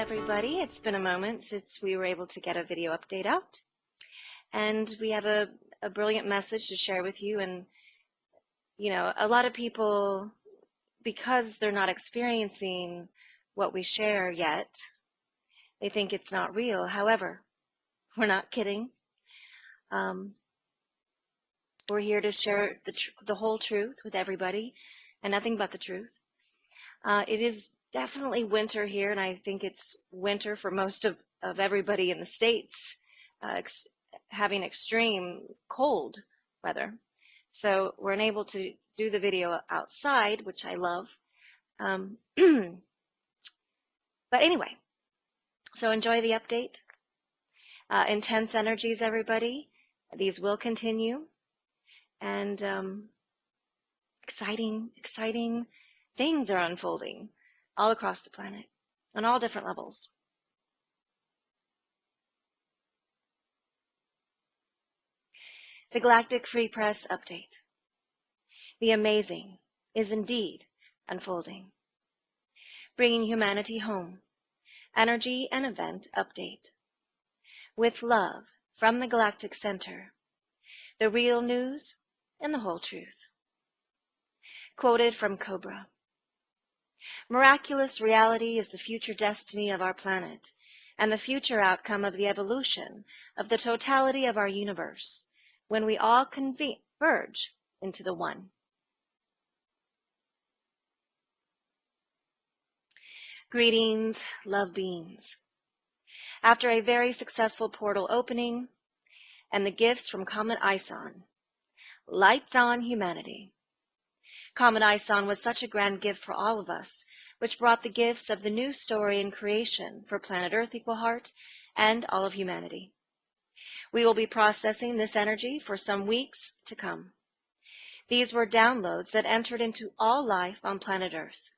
everybody. It's been a moment since we were able to get a video update out. And we have a brilliant message to share with you. And, a lot of people, because they're not experiencing what we share yet, they think it's not real. However, we're not kidding. We're here to share the whole truth with everybody and nothing but the truth. It is definitely winter here, and I think it's winter for most of everybody in the States, having extreme cold weather. So we're unable to do the video outside, which I love. But anyway, so enjoy the update. Intense energies, everybody. These will continue. And exciting things are unfolding all across the planet on all different levels. The Galactic Free Press update. The amazing is indeed unfolding. Bringing humanity home. Energy and event update. With love from the Galactic Center. The real news and the whole truth. Quoted from Cobra. Miraculous reality is the future destiny of our planet and the future outcome of the evolution of the totality of our universe when we all converge into the one. Greetings, love beings. After a very successful portal opening and the gifts from Comet Ison, lights on humanity. Comet Ison was such a grand gift for all of us, which brought the gifts of the new story and creation for planet Earth Equal Heart and all of humanity. We will be processing this energy for some weeks to come. These were downloads that entered into all life on planet Earth,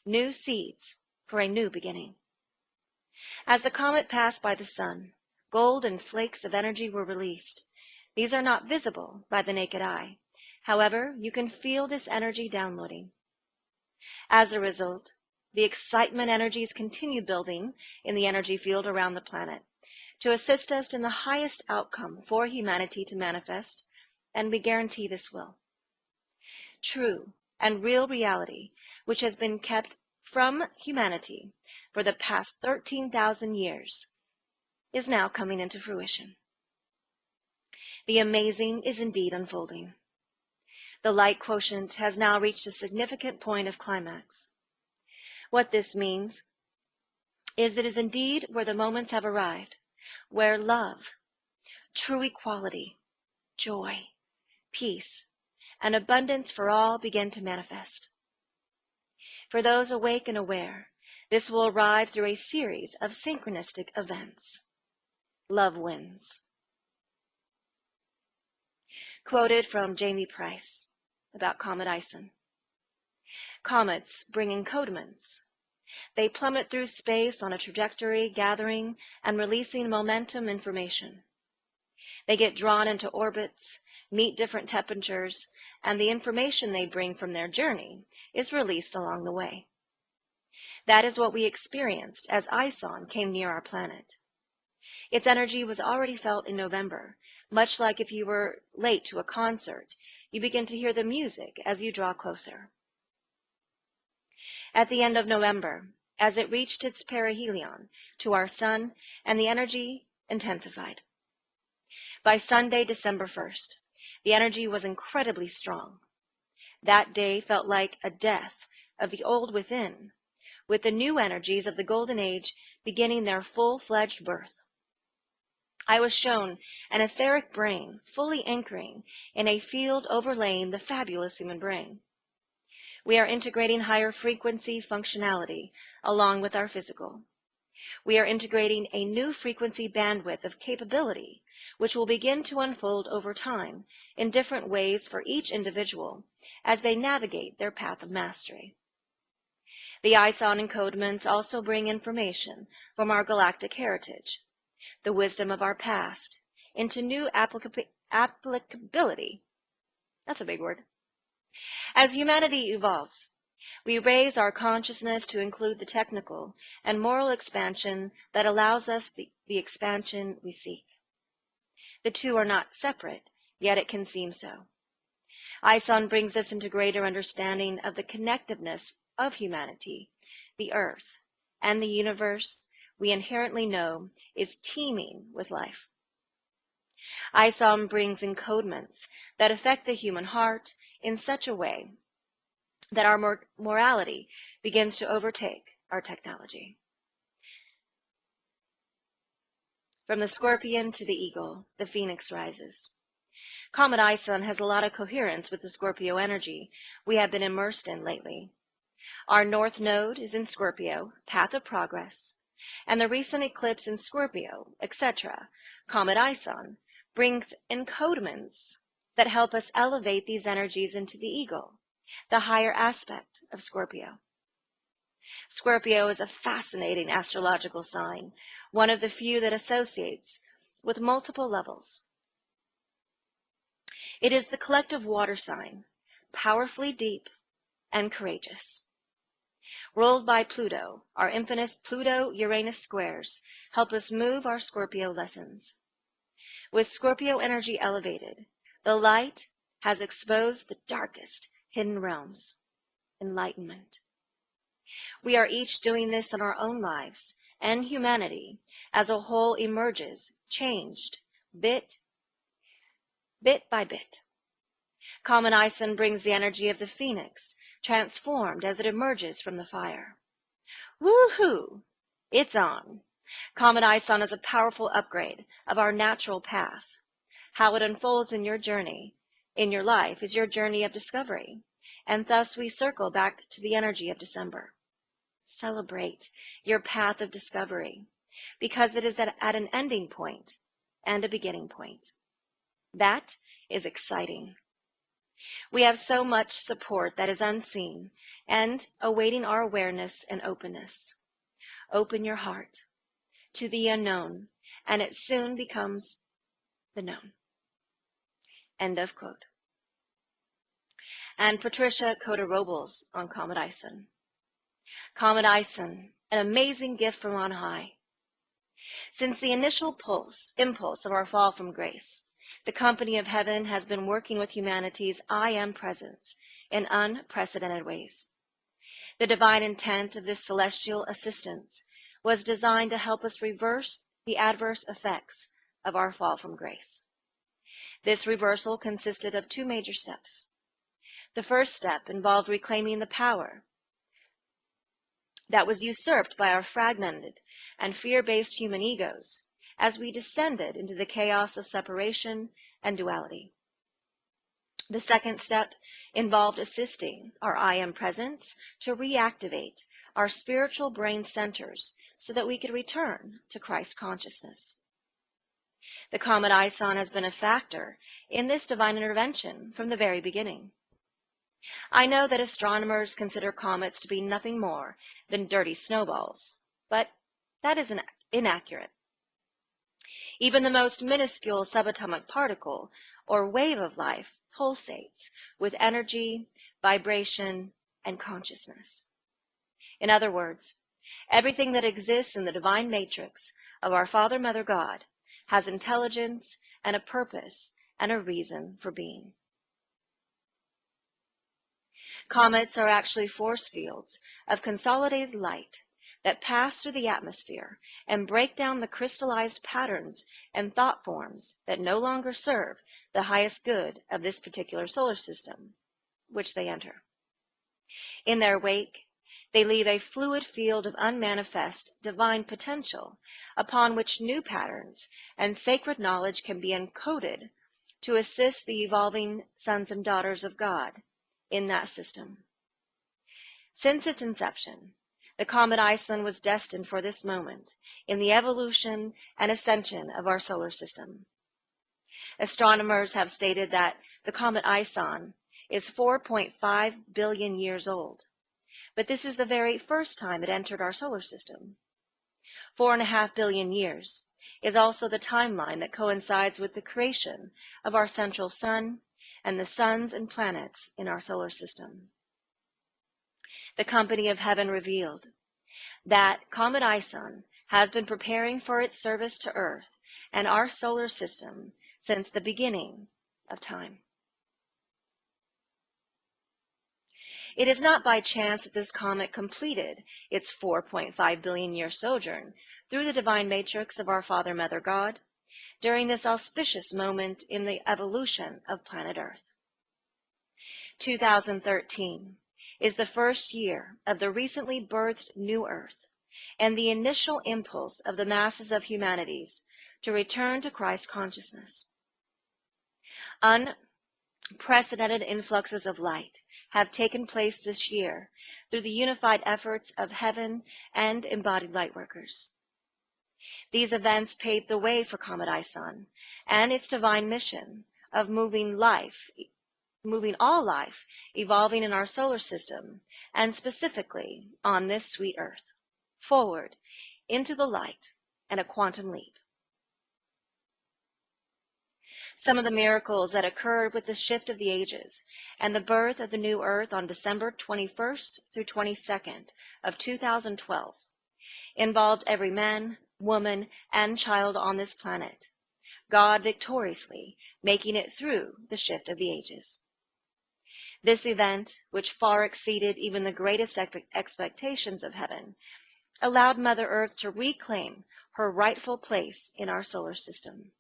new seeds for a new beginning. As the comet passed by the sun, gold and flakes of energy were released. These are not visible by the naked eye. However, you can feel this energy downloading. As a result, the excitement energies continue building in the energy field around the planet to assist us in the highest outcome for humanity to manifest, and we guarantee this will. True and real reality, which has been kept from humanity for the past 13,000 years, is now coming into fruition. The amazing is indeed unfolding. The light quotient has now reached a significant point of climax. What this means is it is indeed where the moments have arrived, where love, true equality, joy, peace, and abundance for all begin to manifest. For those awake and aware, this will arrive through a series of synchronistic events. Love wins. Quoted from Jamie Price about Comet Ison. Comets bring encodements. They plummet through space on a trajectory, gathering and releasing momentum information. They get drawn into orbits, meet different temperatures, and the information they bring from their journey is released along the way. That is what we experienced as Ison came near our planet. Its energy was already felt in November, much like if you were late to a concert, you begin to hear the music as you draw closer. At the end of November, as it reached its perihelion to our sun, and the energy intensified. By Sunday, December 1st, the energy was incredibly strong. That day felt like a death of the old within, with the new energies of the Golden Age beginning their full-fledged birth. I was shown an etheric brain fully anchoring in a field overlaying the fabulous human brain. We are integrating higher frequency functionality along with our physical. We are integrating a new frequency bandwidth of capability, which will begin to unfold over time in different ways for each individual as they navigate their path of mastery. The Ison encodements also bring information from our galactic heritage, the wisdom of our past, into new applicability. That's a big word. As humanity evolves, We raise our consciousness to include the technical and moral expansion that allows us the expansion we seek. The two are not separate, yet it can seem so. ISON brings us into greater understanding of the connectiveness of humanity, the earth, and the universe we inherently know is teeming with life. ISON brings encodements that affect the human heart in such a way that our morality begins to overtake our technology. From the scorpion to the eagle, the phoenix rises. Comet ISON has a lot of coherence with the Scorpio energy we have been immersed in lately. Our north node is in Scorpio, path of progress, and the recent eclipse in Scorpio, etc. Comet ISON brings encodements that help us elevate these energies into the eagle, the higher aspect of Scorpio. Scorpio is a fascinating astrological sign, one of the few that associates with multiple levels. It is the collective water sign, powerfully deep and courageous. Ruled by Pluto, our infamous Pluto-Uranus squares help us move our Scorpio lessons. With Scorpio energy elevated, the light has exposed the darkest hidden realms. Enlightenment. We are each doing this in our own lives, and humanity as a whole emerges, changed, bit by bit. Comet ISON brings the energy of the phoenix, transformed as it emerges from the fire. Woohoo! It's on. Comet ISON is a powerful upgrade of our natural path. How it unfolds in your journey, in your life, is your journey of discovery, and thus we circle back to the energy of December. Celebrate your path of discovery, because it is at an ending point and a beginning point. That is exciting. We have so much support that is unseen and awaiting our awareness and openness. Open your heart to the unknown, and it soon becomes the known. End of quote. And Patricia Cota-Robles on Comet ISON. Comet ISON, an amazing gift from on high. Since the initial impulse of our fall from grace, the company of heaven has been working with humanity's I Am presence in unprecedented ways. The divine intent of this celestial assistance was designed to help us reverse the adverse effects of our fall from grace. This reversal consisted of two major steps. The first step involved reclaiming the power that was usurped by our fragmented and fear-based human egos as we descended into the chaos of separation and duality. The second step involved assisting our I Am presence to reactivate our spiritual brain centers so that we could return to Christ consciousness. The Comet ISON has been a factor in this divine intervention from the very beginning. I know that astronomers consider comets to be nothing more than dirty snowballs, but that is inaccurate. Even the most minuscule subatomic particle or wave of life pulsates with energy, vibration, and consciousness. In other words, everything that exists in the divine matrix of our Father, Mother, God has intelligence and a purpose and a reason for being. Comets are actually force fields of consolidated light that pass through the atmosphere and break down the crystallized patterns and thought forms that no longer serve the highest good of this particular solar system, which they enter. In their wake, they leave a fluid field of unmanifest divine potential upon which new patterns and sacred knowledge can be encoded to assist the evolving sons and daughters of God in that system. Since its inception, the Comet ISON was destined for this moment in the evolution and ascension of our solar system. Astronomers have stated that the Comet ISON is 4.5 billion years old, but this is the very first time it entered our solar system. 4.5 billion years is also the timeline that coincides with the creation of our central sun and the suns and planets in our solar system. The company of heaven revealed that Comet Ison has been preparing for its service to Earth and our solar system since the beginning of time. It is not by chance that this comet completed its 4.5 billion year sojourn through the divine matrix of our Father, Mother God during this auspicious moment in the evolution of planet Earth. 2013 is the first year of the recently birthed new Earth and the initial impulse of the masses of humanities to return to Christ consciousness. Unprecedented influxes of light have taken place this year through the unified efforts of heaven and embodied lightworkers. These events paved the way for Comet Ison and its divine mission of moving all life evolving in our solar system, and specifically on this sweet Earth, forward into the light and a quantum leap. Some of the miracles that occurred with the shift of the ages and the birth of the new Earth on December 21st through 22nd of 2012 involved every man, woman, and child on this planet, God victoriously making it through the shift of the ages. This event, which far exceeded even the greatest expectations of heaven, allowed Mother Earth to reclaim her rightful place in our solar system.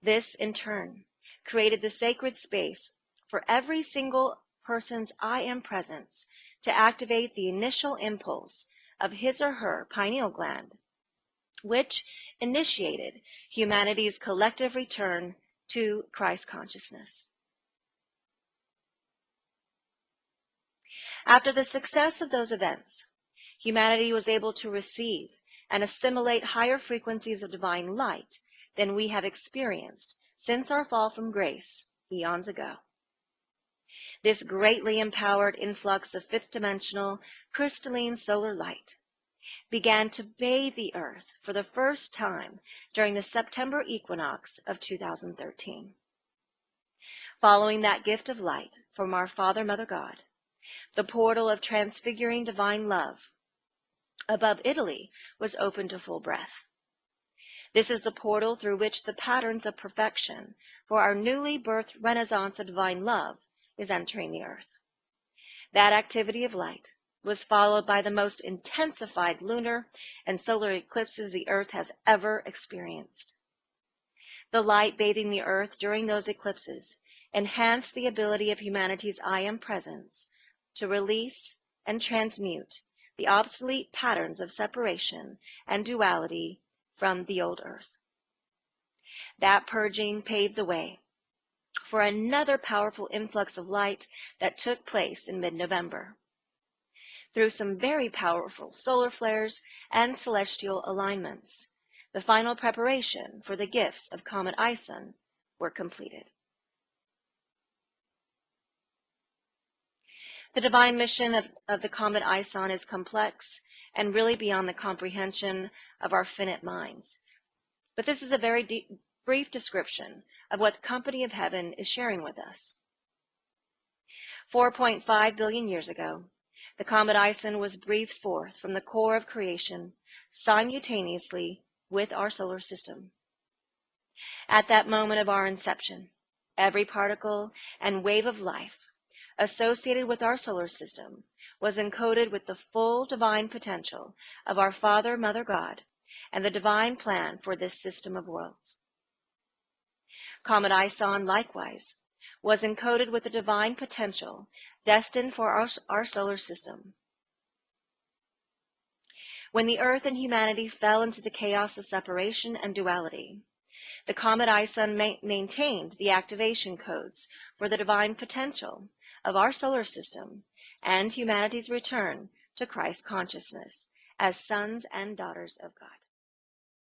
This, in turn, created the sacred space for every single person's I am presence to activate the initial impulse of his or her pineal gland, which initiated humanity's collective return to Christ consciousness. After the success of those events, humanity was able to receive and assimilate higher frequencies of divine light than we have experienced since our fall from grace eons ago. This greatly empowered influx of fifth-dimensional, crystalline solar light began to bathe the Earth for the first time during the September equinox of 2013. Following that gift of light from our Father, Mother God, the portal of transfiguring divine love above Italy was opened to full breath. This is the portal through which the patterns of perfection for our newly birthed renaissance of divine love is entering the Earth. That activity of light was followed by the most intensified lunar and solar eclipses the Earth has ever experienced. The light bathing the Earth during those eclipses enhanced the ability of humanity's I am presence to release and transmute the obsolete patterns of separation and duality from the old Earth. That purging paved the way for another powerful influx of light that took place in mid-November. Through some very powerful solar flares and celestial alignments, the final preparation for the gifts of Comet Ison were completed. The divine mission of the Comet Ison is complex and really beyond the comprehension of our finite minds. But this is a very brief description of what the Company of Heaven is sharing with us. 4.5 billion years ago, the Comet Ison was breathed forth from the core of creation simultaneously with our solar system. At that moment of our inception, every particle and wave of life associated with our solar system was encoded with the full divine potential of our Father, Mother God, and the divine plan for this system of worlds. Comet Ison, likewise, was encoded with the divine potential destined for our solar system. When the Earth and humanity fell into the chaos of separation and duality, the Comet Ison maintained the activation codes for the divine potential of our solar system and humanity's return to Christ consciousness as sons and daughters of God.